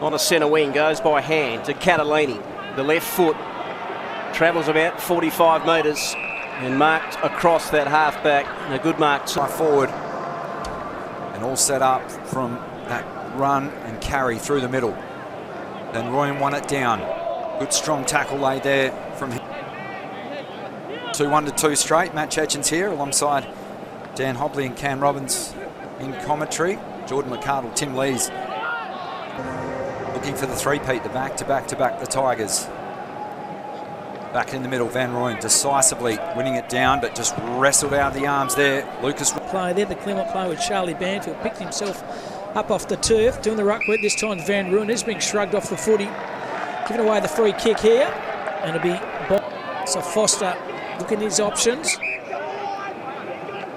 On a centre wing, goes by hand to Catalini. The left foot travels about 45 metres and marked across that half-back. And a good mark. Forward. And all set up from that run and carry through the middle. Then Royan won it down. Good strong tackle laid there from him. 2-1 to 2 straight. Matt Chechen's here alongside Dan Hobley and Cam Robbins in commentary. Jordan McCardle, Tim Lees looking for the three-peat, the back-to-back the Tigers. Back in the middle, Van Rooyen decisively winning it down, but just wrestled out of the arms there. Lucas. Player there, the Claremont player with Charlie Banfield, picked himself up off the turf, doing the ruck work. This time Van Rooyen is being shrugged off the footy, giving away the free kick here, and it'll be so Foster looking at his options.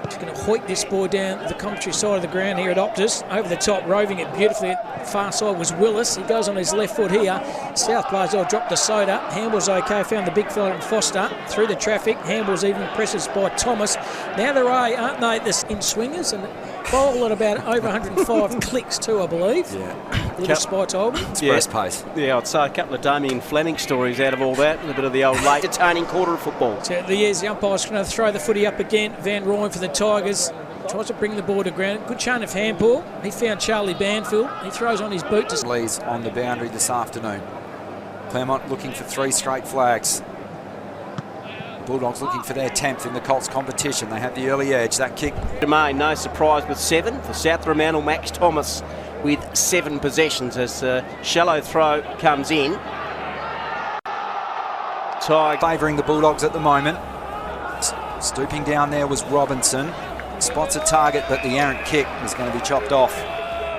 He's going to hoik this ball down the commentary side of the ground here at Optus. Over the top, roving it beautifully at the far side was Willis. He goes on his left foot here. South players all dropped the soda. Hamble's okay, found the big fella in Foster through the traffic. Hamble's even presses by Thomas. Now they're aren't they, the in-swingers, and bowl at about over 105 clicks too, I believe. Yeah. Little spy told me. Express pace. Yeah, I'd say a couple of Damien Fleming stories out of all that, and a bit of the old late entertaining quarter of football. So the umpire's going to throw the footy up again. Van Rooyen for the Tigers. Tries to bring the ball to ground. Good chain of handball. He found Charlie Banfield. He throws on his boot to Lees on the boundary this afternoon. Claremont looking for 3 straight flags. The Bulldogs looking for their 10th in the Colts competition. They have the early edge. That kick. Jermaine, no surprise with 7 for South Fremantle. Max Thomas with 7 possessions as the shallow throw comes in. Favouring the Bulldogs at the moment. Stooping down there was Robinson. Spots a target, but the errant kick is going to be chopped off.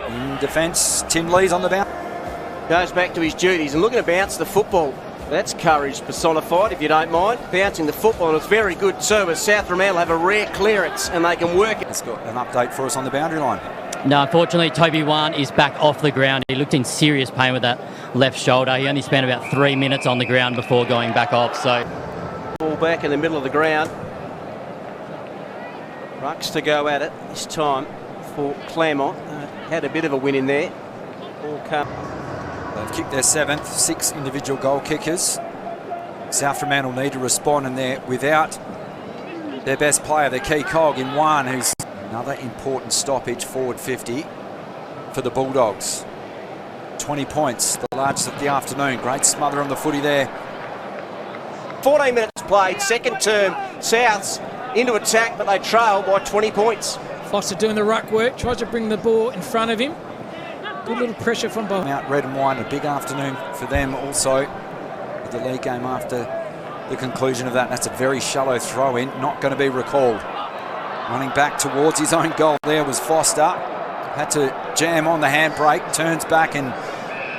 In defence, Tim Lees on the bounce. Goes back to his duties and looking to bounce the football. That's courage personified, if you don't mind. Bouncing the football, and it's very good too, as South Fremantle have a rare clearance and they can work it. It's got an update for us on the boundary line. No, unfortunately, Toby Wan is back off the ground. He looked in serious pain with that left shoulder. He only spent about 3 minutes on the ground before going back off. So, ball back in the middle of the ground. Rucks to go at it this time for Claremont. Had a bit of a win in there. Ball come. They've kicked their 7th, 6 individual goal kickers. South Fremantle need to respond, and they're without their best player, their key cog in Wan, who's another important stoppage, forward 50 for the Bulldogs. 20 points, the largest of the afternoon. Great smother on the footy there. 14 minutes played, second term. Souths into attack, but they trail by 20 points. Foster doing the ruck work, tries to bring the ball in front of him. Good little pressure from behind. Out red and white, a big afternoon for them also. With the league game after the conclusion of that. That's a very shallow throw in, not going to be recalled. Running back towards his own goal there was Foster. Had to jam on the handbrake, turns back, and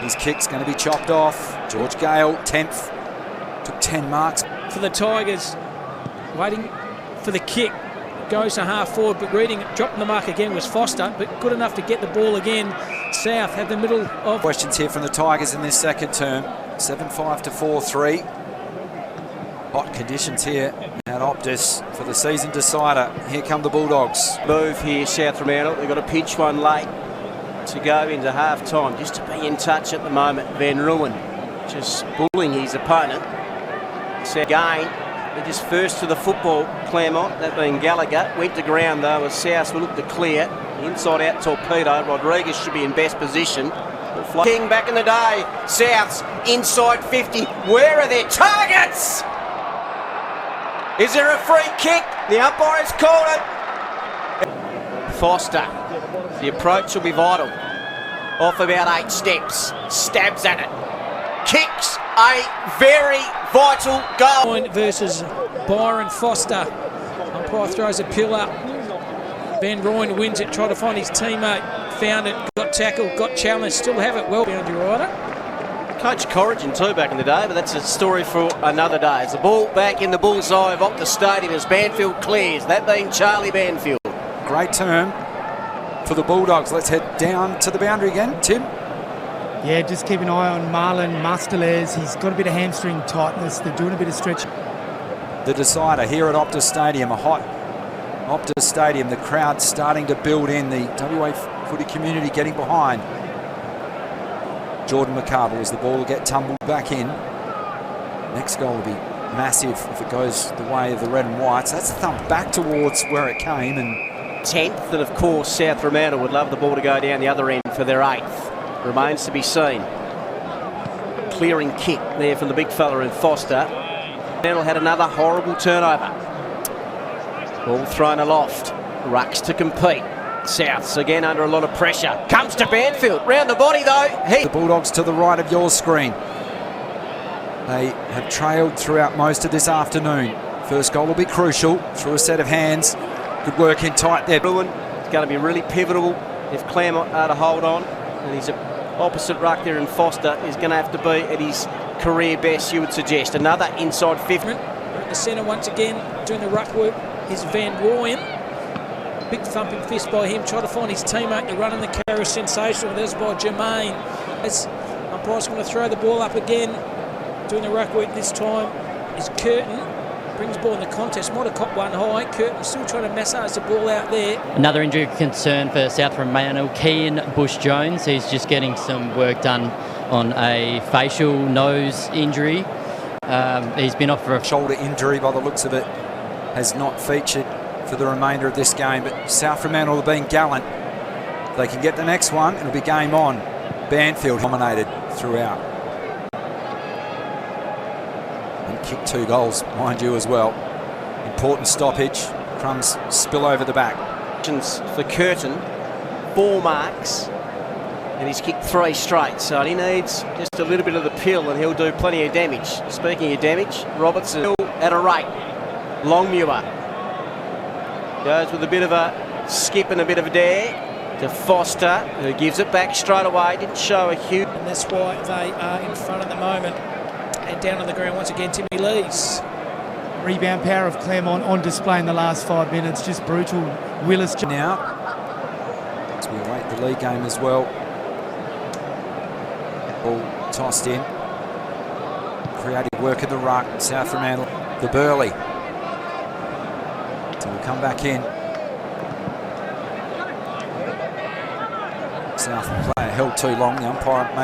his kick's going to be chopped off. George Gale, 10th, took 10 marks. For the Tigers, waiting for the kick, goes to half forward, but dropping the mark again was Foster, but good enough to get the ball again. South had the middle of... Questions here from the Tigers in this second term. 7-5 to 4-3. Hot conditions here at Optus for the season decider. Here come the Bulldogs. Move here, South Fremantle. They've got to pitch one late to go into half-time, just to be in touch at the moment. Van Rooyen just bullying his opponent. Again, they're just first to the football, Claremont, that being Gallagher. Went to ground though as South will look to clear. Inside out torpedo. Rodriguez should be in best position. King back in the day. Souths inside 50. Where are their targets? Is there a free kick? The umpire's called it. Foster. The approach will be vital. Off about 8 steps. Stabs at it. Kicks a very vital goal. Versus Byron Foster. Umpire throws a pillar. Van Rooyen wins it, tried to find his teammate. Found it, got tackled, got challenged, still have it well. Boundary rider. Coach Corrigan too back in the day, but that's a story for another day. It's the ball back in the bullseye of Optus Stadium as Banfield clears. That being Charlie Banfield. Great term for the Bulldogs. Let's head down to the boundary again. Tim? Yeah, just keep an eye on Marlon Masterles. He's got a bit of hamstring tightness. They're doing a bit of stretching. The decider here at Optus Stadium, a hot Optus Stadium. The crowd starting to build in, the WA footy community getting behind. Jordan McCardle as the ball will get tumbled back in. Next goal will be massive if it goes the way of the red and whites. That's a thump back towards where it came. And 10th, and of course South Fremantle would love the ball to go down the other end for their 8th. Remains to be seen. Clearing kick there from the big fella in Foster. Fremantle had another horrible turnover. Ball thrown aloft. Rucks to compete. Souths again under a lot of pressure. Comes to Banfield. Round the body though. the Bulldogs to the right of your screen. They have trailed throughout most of this afternoon. First goal will be crucial through a set of hands. Good work in tight there. Bruin, it's going to be really pivotal if Claremont are to hold on. And his opposite ruck there in Foster is going to have to be at his career best, you would suggest. Another inside 50. At the centre once again, doing the ruck work is Van Rooyen. Big thumping fist by him, trying to find his teammate. The run in the carry is sensational. There's by Jermaine. As umpire's going to throw the ball up again. Doing the ruck work this time is Curtin. Brings ball in the contest. Might have caught one high. Curtin still trying to massage the ball out there. Another injury concern for South Fremantle, Kean Bush-Jones. He's just getting some work done on a facial nose injury. He's been off for a shoulder injury by the looks of it. Has not featured for the remainder of this game, but South Fremantle have been gallant. If they can get the next one, it'll be game on. Banfield dominated throughout. And kicked 2 goals, mind you, as well. Important stoppage. Crumbs spill over the back. For Curtin, 4 marks, and he's kicked 3 straight, so he needs just a little bit of the pill and he'll do plenty of damage. Speaking of damage, Robertson at a rate. Longmuir goes with a bit of a skip and a bit of a dare to Foster, who gives it back straight away. Didn't show a huge... And that's why they are in front at the moment. And down on the ground once again, Timmy Lees. Rebound power of Claremont on display in the last 5 minutes. Just brutal. Willis now, as we await the league game as well. Ball tossed in. Creative work in the ruck. South Fremantle, the Burley. So we'll come back in. South player held too long. The umpire